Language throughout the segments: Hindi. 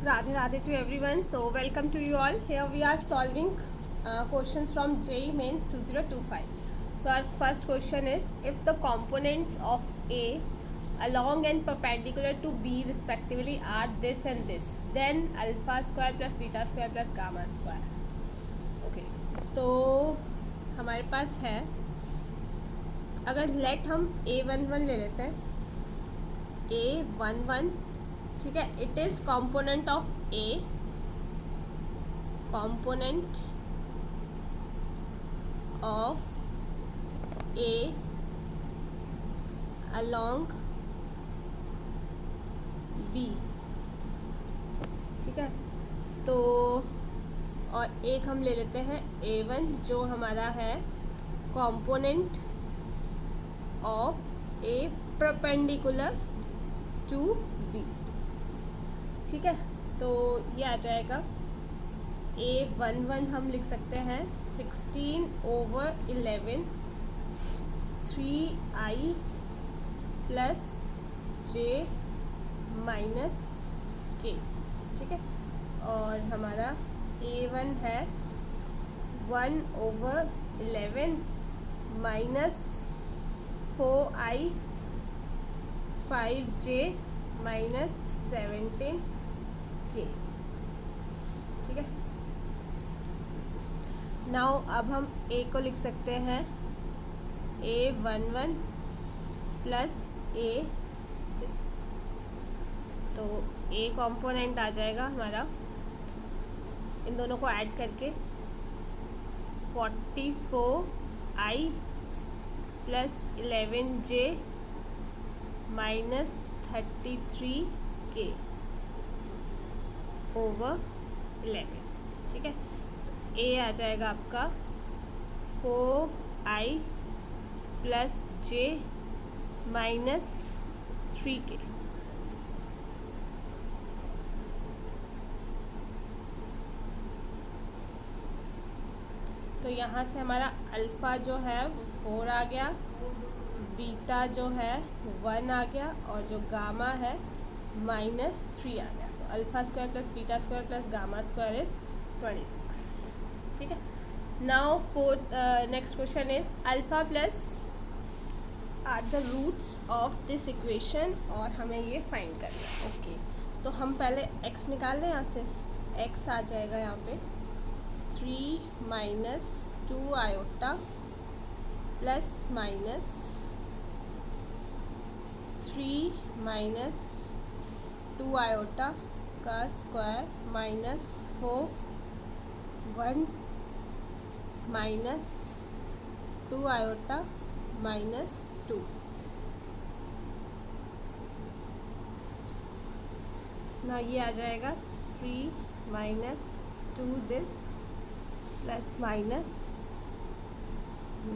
Radhe Radhe to everyone. So welcome to you all. Here we are solving questions from JEE Mains 2025. So our first question is, if the components of A along and perpendicular to B respectively are this and this, then alpha square plus beta square plus gamma square. Okay, तो हमारे पास है, अगर लेट हम A11 ले लेते हैं, A11, ठीक है, it is component of A, component of A along B, ठीक है। तो और एक हम ले लेते हैं A1 जो हमारा है component of A perpendicular to B, ठीक है। तो ये आ जाएगा A11 हम लिख सकते हैं 16/11 3i plus j minus k, ठीक है। और हमारा A1 है 1/11 माइनस 4i 5j माइनस 17 के, ठीक है। नाउ अब हम A को लिख सकते हैं A11 प्लस A दिस, तो A कॉम्पोनेंट आ जाएगा हमारा, इन दोनों को ऐड करके 44i plus 11j minus 33k over 11, ठीक है। ए आ जाएगा आपका 4i plus j minus 3k, तो यहाँ से हमारा अल्फ़ा जो है वो 4 आ गया, बीटा जो है 1 आ गया, और जो गामा है -3 आ गया। तो alpha square plus beta square plus gamma square is 26, ठीक है। Now next question is alpha plus are the roots of this equation, और हमें ये फाइंड करना है। ओके, तो हम पहले x निकाल लें, यहाँ से x आ जाएगा यहाँ पे 3 minus 2 iota plus minus 3 minus 2 iota का square minus 4 1 minus 2 iota minus 2, ना ये आ जाएगा 3 minus 2 this plus minus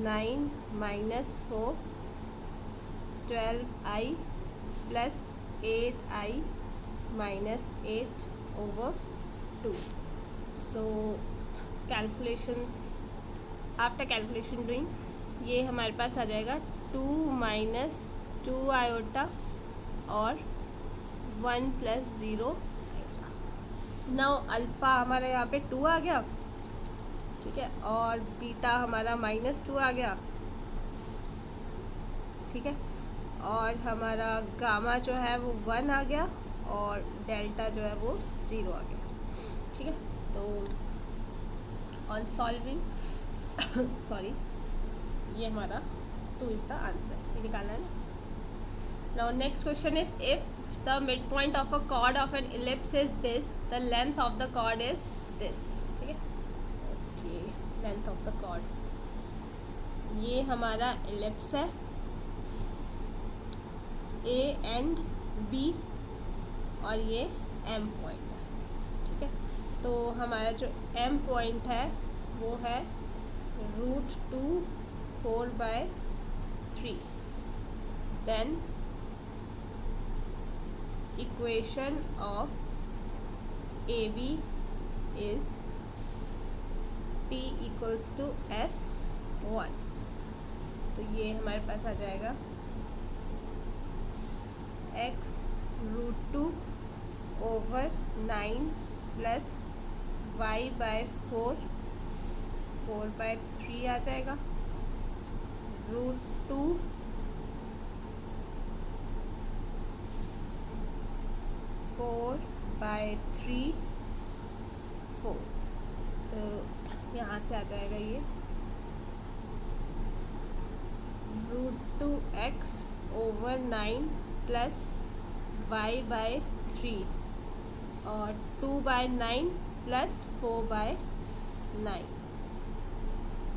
9 minus 4 12i plus 8i minus 8 over 2। So calculations, after calculation doing, ये हमारे पास आ जाएगा 2 माइनस 2 आयोटा और 1 प्लस 0। नाउ अल्फ़ा हमारा यहाँ पे 2 आ गया, ठीक है, और बीटा हमारा -2 आ गया, ठीक है, और हमारा गामा जो है वो 1 आ गया, और डेल्टा जो है वो 0 आ गया, ठीक है। तो ऑन सॉल्विंग सॉरी, ये हमारा 2 इज़ द आंसर, ये निकालना है ना। Now next question is, if the mid point of a chord of an ellipse is this, the length of the chord is this, ठीक है। Okay, length of the chord, ये हमारा इलिप्स है A एंड B, और ये M पॉइंट है, ठीक है। तो हमारा जो M पॉइंट है वो है √2 4/3, then equation of AB is T = S1, तो ये हमारे पास आ जाएगा x √2/9 9 plus y by 4 by 3 आ जाएगा। √2 4 बाय 3 4, तो यहाँ से आ जाएगा ये √2x over 9 plus y bye 3 और 2 बाय 9 प्लस 4 बाय 9,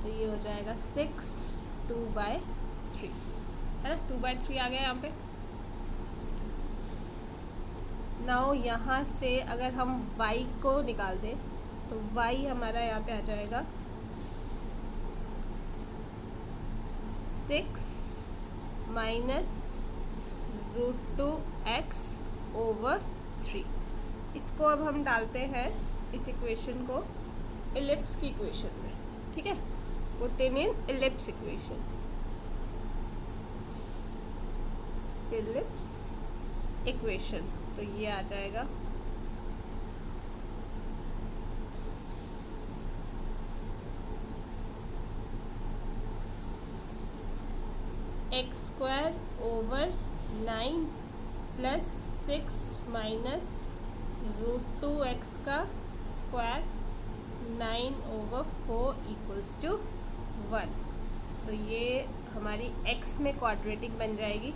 तो ये हो जाएगा 6 2 बाय 3, है ना। 2 बाय 3 आ गया यहाँ पे। नाउ यहाँ से अगर हम y को निकाल दें तो y हमारा यहाँ पे आ जाएगा 6 माइनस √2x ओवर 3। इसको अब हम डालते हैं इस इक्वेशन को इलिप्स की इक्वेशन में, ठीक है। Put in ellipse equation, ellipse equation, तो ये आ जाएगा x² over 9 plus 6 minus √2x का स्क्वायर 9 ओवर 4 इक्वल्स टू 1। तो ये हमारी x में क्वाड्रेटिक बन जाएगी,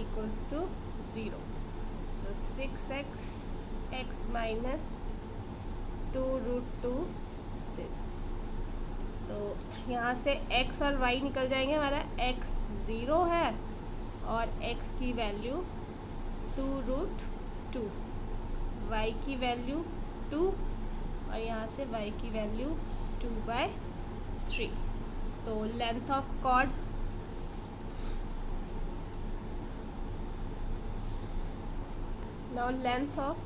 equals to 0। So 6x x minus 2√2 this. तो यहाँ से x और y निकल जाएंगे। हमारा x 0 है और x की वैल्यू 2√2, y की वैल्यू 2 और यहाँ से y की वैल्यू 2/3। तो length of chord now length of,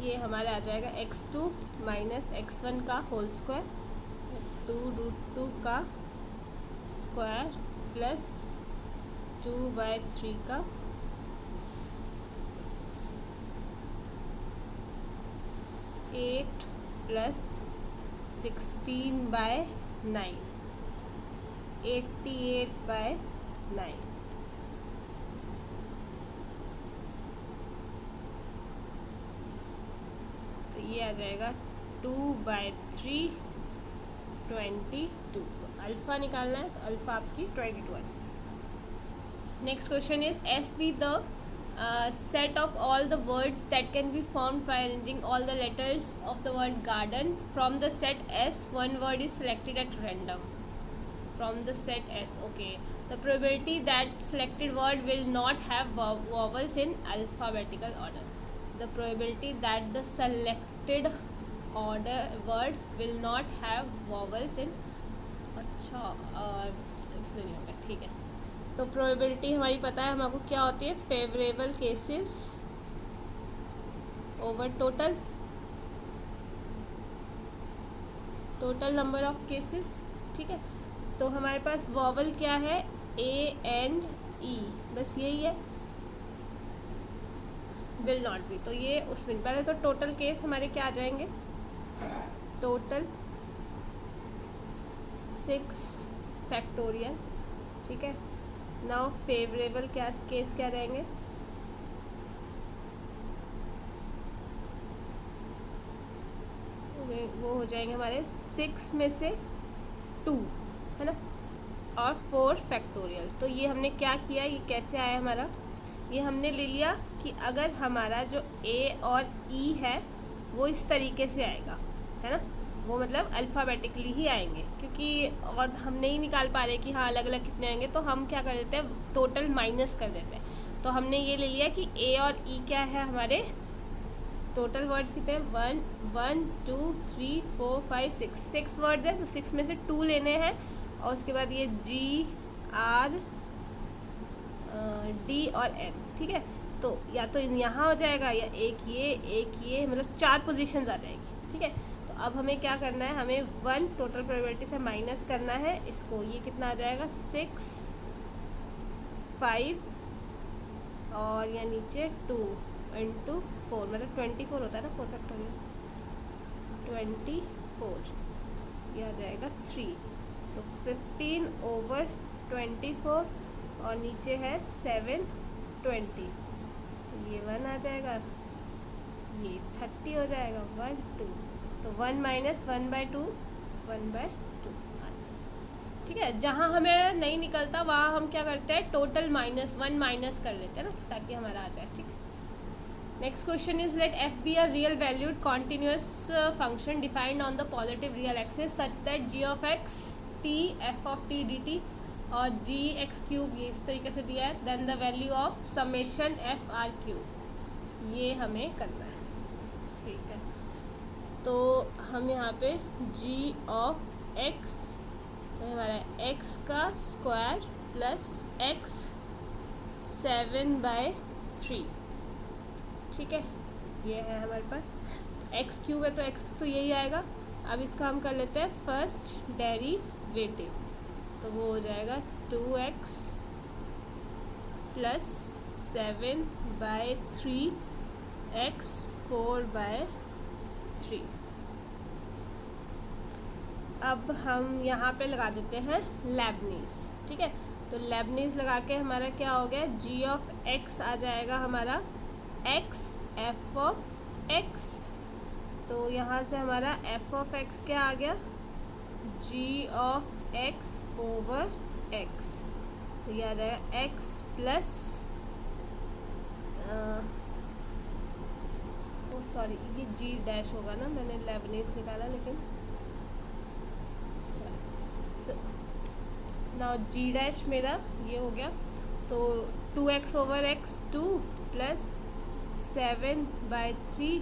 ये हमारा आ जाएगा x2 माइनस x1 का होल स्क्वायर 2√2 का स्क्वायर प्लस 2/3 का 8 प्लस 16/9 88/9। तो ये आ जाएगा 2/3 22। तो अल्फ़ा निकालना है, तो अल्फ़ा आपकी 22 आ जाएगी। Next question is S be the set of all the words that can be formed by arranging all the letters of the word garden from the set S. One word is selected at random from the set S. Okay, the probability that selected word will not have vowels in alphabetical order. The probability that the selected word will not have vowels in, अच्छा इसमें नहीं होगा, ठीक है। तो प्रोबेबिलिटी हमारी पता है हमको क्या होती है, favourable cases over total number of cases, ठीक है। तो हमारे पास वॉवल क्या है, ए एंड ई, बस यही है। विल नॉट बी, तो ये उसमें पहले तो टोटल केस हमारे क्या आ जाएंगे, टोटल 6 फैक्टोरियल, ठीक है। नाउ फेवरेबल क्या केस क्या रहेंगे, वो हो जाएंगे हमारे 6 में से 2, है ना, और 4 फैक्टोरियल। तो ये हमने क्या किया, ये कैसे आया हमारा, ये हमने ले लिया कि अगर हमारा जो ए और ई है वो इस तरीके से आएगा, है ना, वो मतलब अल्फ़ाबेटिकली ही आएंगे, क्योंकि और हम नहीं निकाल पा रहे कि हाँ अलग अलग कितने आएंगे, तो हम क्या कर देते हैं, टोटल माइनस कर देते हैं। तो हमने ये ले लिया कि ए और ई क्या है, हमारे टोटल वर्ड्स कितने हैं, 1 2 3 4 5 6 वर्ड्स हैं। तो 6 में से 2 लेने हैं और उसके बाद ये जी आर डी और एन, ठीक है। तो या तो यहाँ हो जाएगा या एक ये मतलब 4 पोजीशंस आ जाएगी, ठीक है। तो अब हमें क्या करना है, हमें 1 टोटल प्रोबेबिलिटी से माइनस करना है इसको, ये कितना आ जाएगा 6 5 और यहाँ नीचे 2 इंटू 4, मतलब 24 होता है ना, 4 फैक्टोरियल 24, ये आ जाएगा 3। तो 15/24 और नीचे है 720, तो ये 1 आ जाएगा, ये 30 हो जाएगा, 1 2, तो 1 माइनस 1/2 1/2। ठीक है, जहाँ हमें नहीं निकलता वहाँ हम क्या करते हैं, टोटल -1 माइनस कर लेते हैं ना, ताकि हमारा आ जाए। ठीक है, next question is let f be a real valued continuous function defined on the positive real axis such that g of x t f of t dt और g x क्यूब ये इस तरीके से दिया है, then the value of summation f r cube, ये हमें करना है। ठीक है, तो हम यहाँ पे g of x, तो हमारा x का स्क्वायर प्लस x 7/3, ठीक है, ये है हमारे पास। x क्यूब है तो x तो यही आएगा। अब इसका हम कर लेते हैं फर्स्ट डेरिवेटिव, तो वो हो जाएगा 2x प्लस 7/3 x 4/3। अब हम यहाँ पे लगा देते हैं लेबनीज। ठीक है, तो लेबनीज लगा के हमारा क्या हो गया, g ऑफ x आ जाएगा हमारा x f ऑफ x, तो यहाँ से हमारा f ऑफ x क्या आ गया, g of x over x, तो ये आ जाएगा x प्लस सॉरी ये g डैश होगा ना, मैंने लेबनीज निकाला लेकिन तो ना g डैश मेरा ये हो गया, तो 2x ओवर x 2 प्लस 7/3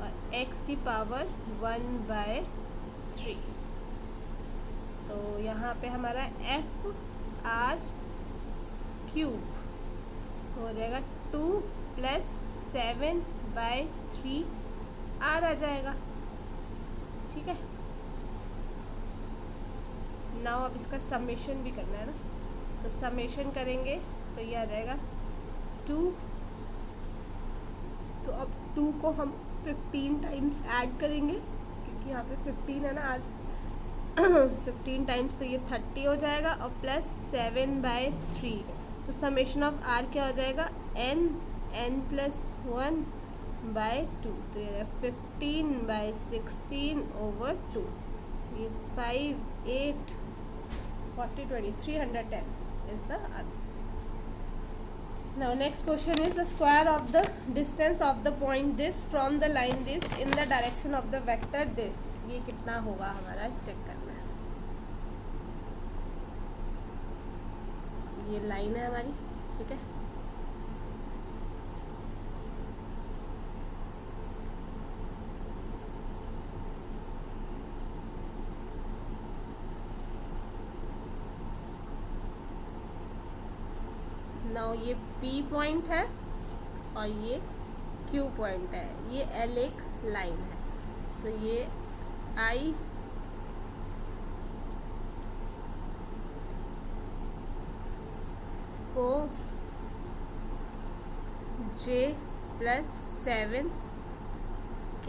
और x की पावर 1/3, तो यहाँ पे हमारा f r क्यूब हो जाएगा 2 प्लस 7/3 r आ जाएगा। ठीक है, नाउ अब इसका समेशन भी करना है ना, तो समेशन करेंगे तो ये आ जाएगा 2, तो अब 2 को हम 15 टाइम्स ऐड करेंगे, क्योंकि यहाँ पे 15 है ना, 15 टाइम्स, तो ये 30 हो जाएगा, और प्लस 7/3, तो समेशन ऑफ r क्या हो जाएगा, n प्लस 1/2, तो ये 15/16 ओवर 2, ये 5 8 40 20 310 is the answer. Now next question is the square of the distance of the point this from the line this in the direction of the vector this, ये कितना होगा हमारा चेक करना है। ये लाइन है हमारी, ठीक है, नाउ ये P पॉइंट है और ये Q पॉइंट है, ये L एक लाइन है, सो ये I को J प्लस 7K,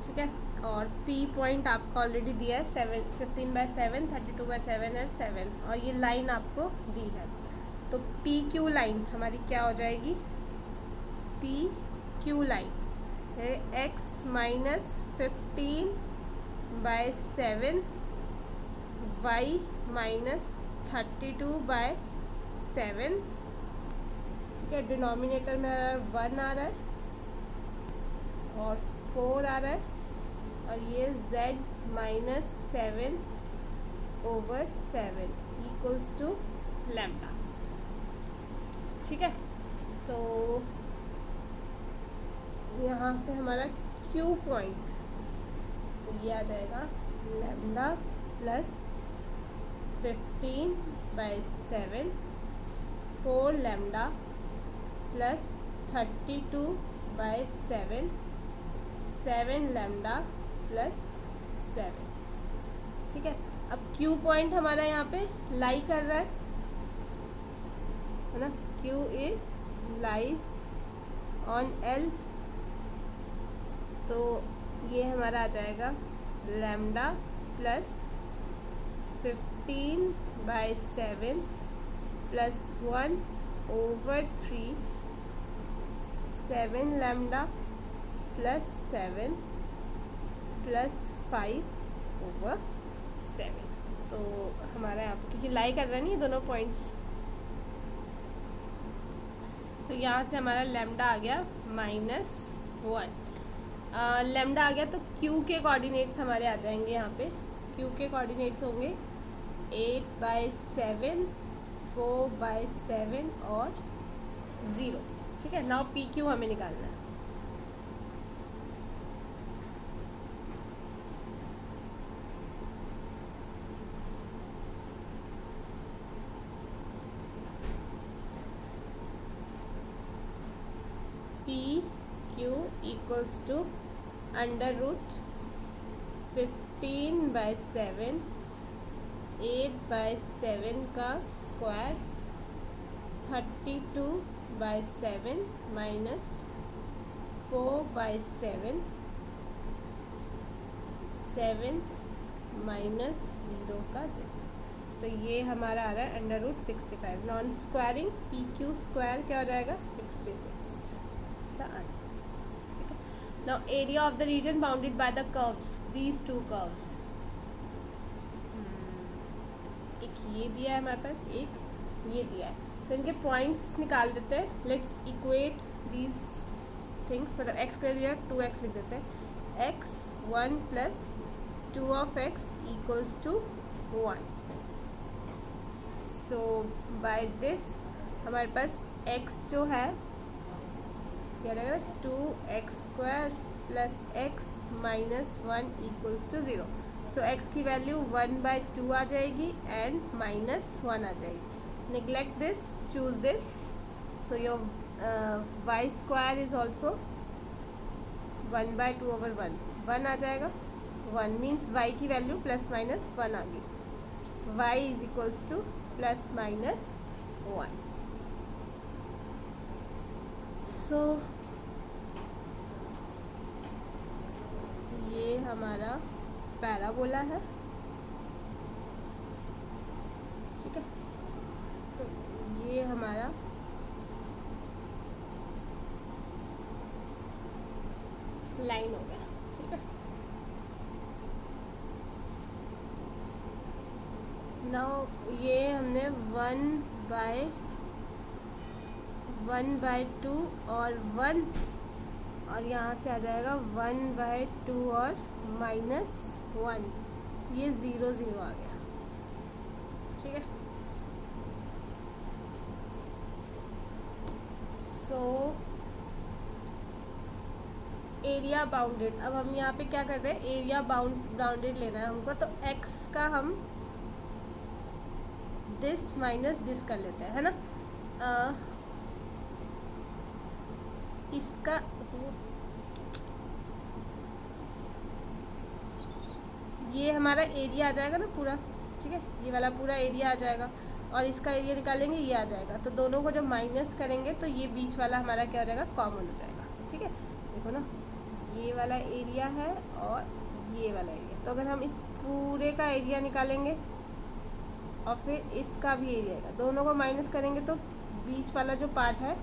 ठीक है, और P पॉइंट आपको ऑलरेडी दिया है 15/7 32/7 और 7, और ये लाइन आपको दी है, तो PQ लाइन हमारी क्या हो जाएगी, PQ लाइन है x माइनस 15/7 y माइनस 32/7, ठीक है, डिनोमिनेटर में 1 आ रहा है और 4 आ रहा है, और ये z minus 7/7 equals to lambda. ठीक है, तो यहाँ से हमारा Q पॉइंट, तो ये आ जाएगा lambda plus 15/7 4 lambda plus 32/7 7 lambda plus 7, ठीक है। अब Q पॉइंट हमारा यहाँ पे लाई कर रहा है ना, Q is lies on L, तो ये हमारा आ जाएगा lambda plus 15/7 plus 1/3, 7 lambda plus 7 plus 5/7। तो हमारा यहाँ पे क्योंकि लाई कर रहा है नहीं दोनों पॉइंट्स, तो यहाँ से हमारा लैम्डा आ गया -1। लैम्डा आ गया तो Q के कोऑर्डिनेट्स हमारे आ जाएंगे यहाँ पे। Q के कोऑर्डिनेट्स होंगे 8/7, 4/7 और 0। ठीक है। नाउ PQ हमें निकालना है। PQ इक्वल्स टू √15/7, 8/7 का स्क्वायर, 32/7 माइनस 4/7, 7 माइनस 0 का दिस, तो ये हमारा आ रहा है √65। नॉन स्क्वायरिंग PQ स्क्वायर क्या हो जाएगा 66 द आंसर। ठीक है। Now area of the reason bounded by the curves, these two curves, एक ये दिया है हमारे पास, एक ये दिया है, तो इनके पॉइंट्स निकाल देते हैं। लेट्स इक्वेट दीज थिंग्स, मतलब x के लिए 2x लिख देते हैं। x 1 plus 2 of x equals to 1। So by this हमारे पास x जो है क्या रहेगा 2x² plus x minus 1 equals to 0। So x की वैल्यू 1/2 आ जाएगी एंड -1 आ जाएगी। Neglect this, choose this, so your y² is also 1/2/1, 1 आ जाएगा। 1 मीन्स y की वैल्यू ±1 आ गई। y is equals to ±1। So ये हमारा पैराबोला है। ठीक है। तो ये हमारा लाइन हो गया। ठीक है। नाउ ये हमने 1/2 और 1, और यहाँ से आ जाएगा 1/2 और -1, ये 0 0 आ गया। ठीक है। सो एरिया बाउंडेड, अब हम यहाँ पे क्या कर रहे हैं, एरिया बाउंडेड लेना है हमको, तो x का हम दिस माइनस दिस कर लेते हैं, है ना। इसका ये हमारा एरिया आ जाएगा ना पूरा। ठीक है। ये वाला पूरा एरिया आ जाएगा और इसका एरिया निकालेंगे, ये आ जाएगा। तो दोनों को जब माइनस करेंगे तो ये बीच वाला हमारा क्या हो जाएगा, कॉमन हो जाएगा। ठीक है। देखो ना, ये वाला एरिया है और ये वाला एरिया, तो अगर हम इस पूरे का एरिया निकालेंगे और फिर इसका भी एरिया आएगा, दोनों को माइनस करेंगे तो बीच वाला जो पार्ट है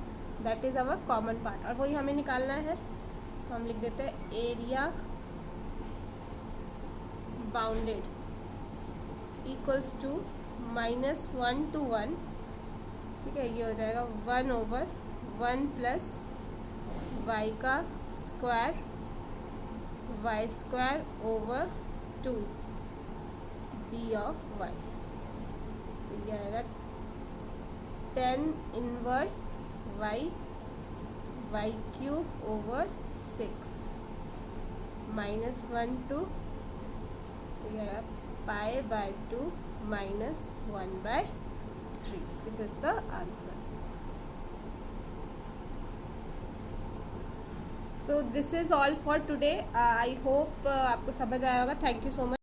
that is our common part, और वही हमें निकालना है। तो हम लिख देते हैं area bounded equals to -1 to 1। ठीक है। ये हो जाएगा 1/1 प्लस y का square, y²/2 d of y। तो ये आएगा 10 इनवर्स y, y³/6 -1 to, तो ये आएगा π/2 -1/3। This is the answer. So this is all for today. I hope आपको समझ आया होगा। Thank you so much.